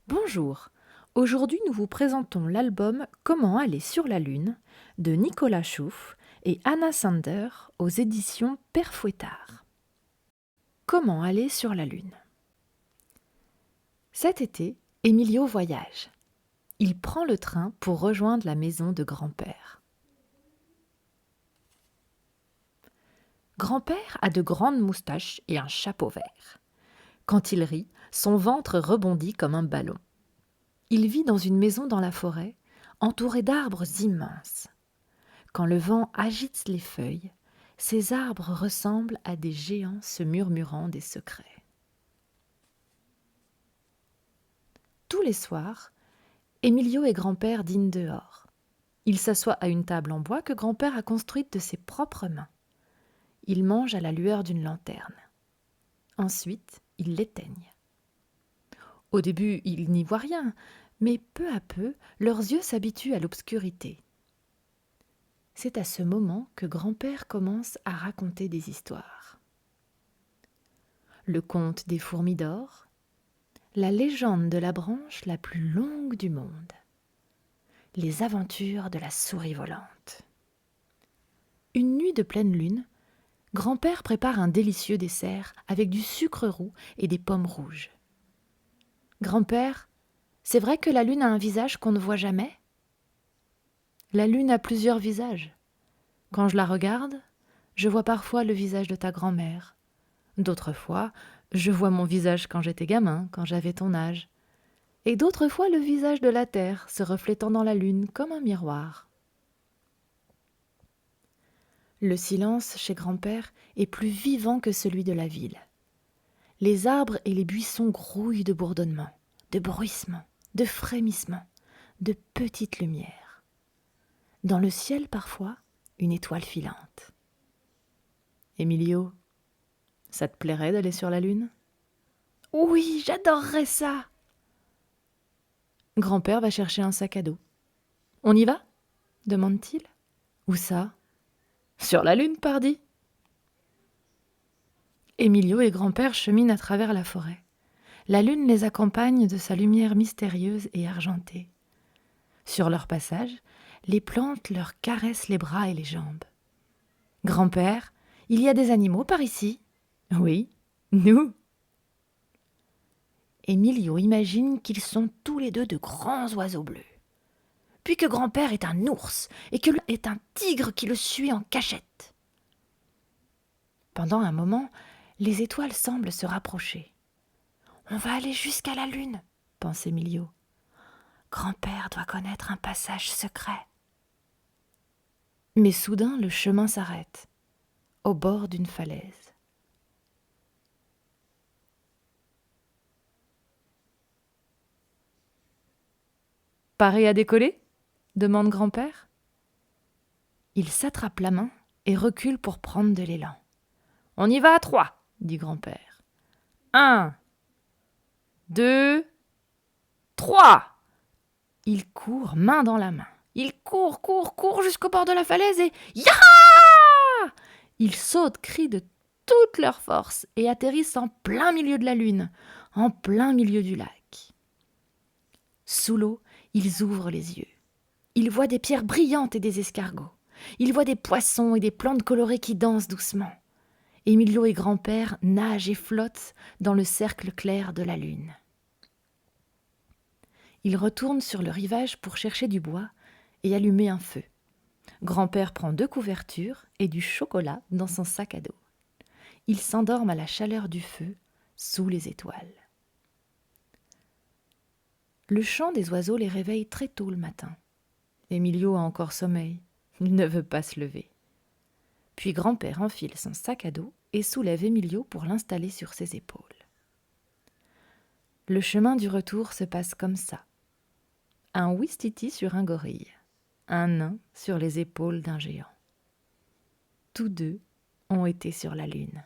Bonjour, aujourd'hui nous vous présentons l'album Comment aller sur la Lune de Nicolas Schouff et Anna Sander aux éditions Père Fouettard. Comment aller sur la Lune? Cet été, Emilio voyage. Il prend le train pour rejoindre la maison de grand-père. Grand-père a de grandes moustaches et un chapeau vert. Quand il rit, son ventre rebondit comme un ballon. Il vit dans une maison dans la forêt, entourée d'arbres immenses. Quand le vent agite les feuilles, ces arbres ressemblent à des géants se murmurant des secrets. Tous les soirs, Emilio et grand-père dînent dehors. Ils s'assoient à une table en bois que grand-père a construite de ses propres mains. Ils mangent à la lueur d'une lanterne. Ensuite, ils l'éteignent. Au début, ils n'y voient rien, mais peu à peu, leurs yeux s'habituent à l'obscurité. C'est à ce moment que grand-père commence à raconter des histoires. Le conte des fourmis d'or, la légende de la branche la plus longue du monde, les aventures de la souris volante. Une nuit de pleine lune, grand-père prépare un délicieux dessert avec du sucre roux et des pommes rouges. Grand-père, c'est vrai que la lune a un visage qu'on ne voit jamais? La lune a plusieurs visages. Quand je la regarde, je vois parfois le visage de ta grand-mère. D'autres fois, je vois mon visage quand j'étais gamin, quand j'avais ton âge. Et d'autres fois le visage de la terre se reflétant dans la lune comme un miroir. Le silence chez grand-père est plus vivant que celui de la ville. Les arbres et les buissons grouillent de bourdonnements, de bruissements, de frémissements, de petites lumières. Dans le ciel, parfois, une étoile filante. Emilio, ça te plairait d'aller sur la lune? Oui, j'adorerais ça! Grand-père va chercher un sac à dos. On y va? Demande-t-il. Où ça? Sur la lune, pardi. Emilio et grand-père cheminent à travers la forêt. La lune les accompagne de sa lumière mystérieuse et argentée. Sur leur passage, les plantes leur caressent les bras et les jambes. Grand-père, il y a des animaux par ici? Oui, nous. Emilio imagine qu'ils sont tous les deux de grands oiseaux bleus. Puis que grand-père est un ours et que l'autre est un tigre qui le suit en cachette. Pendant un moment, les étoiles semblent se rapprocher. On va aller jusqu'à la lune, pense Emilio. Grand-père doit connaître un passage secret. Mais soudain, le chemin s'arrête, au bord d'une falaise. Paré à décoller? Demande grand-père. Il s'attrape la main et recule pour prendre de l'élan. On y va à 3, dit grand-père. 1, 2, 3. Il court main dans la main. Il court jusqu'au bord de la falaise et Yaha! Ils sautent, crient de toute leur force et atterrissent en plein milieu de la lune, en plein milieu du lac. Sous l'eau, ils ouvrent les yeux. Ils voient des pierres brillantes et des escargots. Ils voient des poissons et des plantes colorées qui dansent doucement. Emilio et grand-père nagent et flottent dans le cercle clair de la lune. Ils retournent sur le rivage pour chercher du bois et allumer un feu. Grand-père prend 2 couvertures et du chocolat dans son sac à dos. Ils s'endorment à la chaleur du feu, sous les étoiles. Le chant des oiseaux les réveille très tôt le matin. Emilio a encore sommeil. Il ne veut pas se lever. Puis grand-père enfile son sac à dos et soulève Emilio pour l'installer sur ses épaules. Le chemin du retour se passe comme ça. Un ouistiti sur un gorille, un nain sur les épaules d'un géant. Tous deux ont été sur la lune.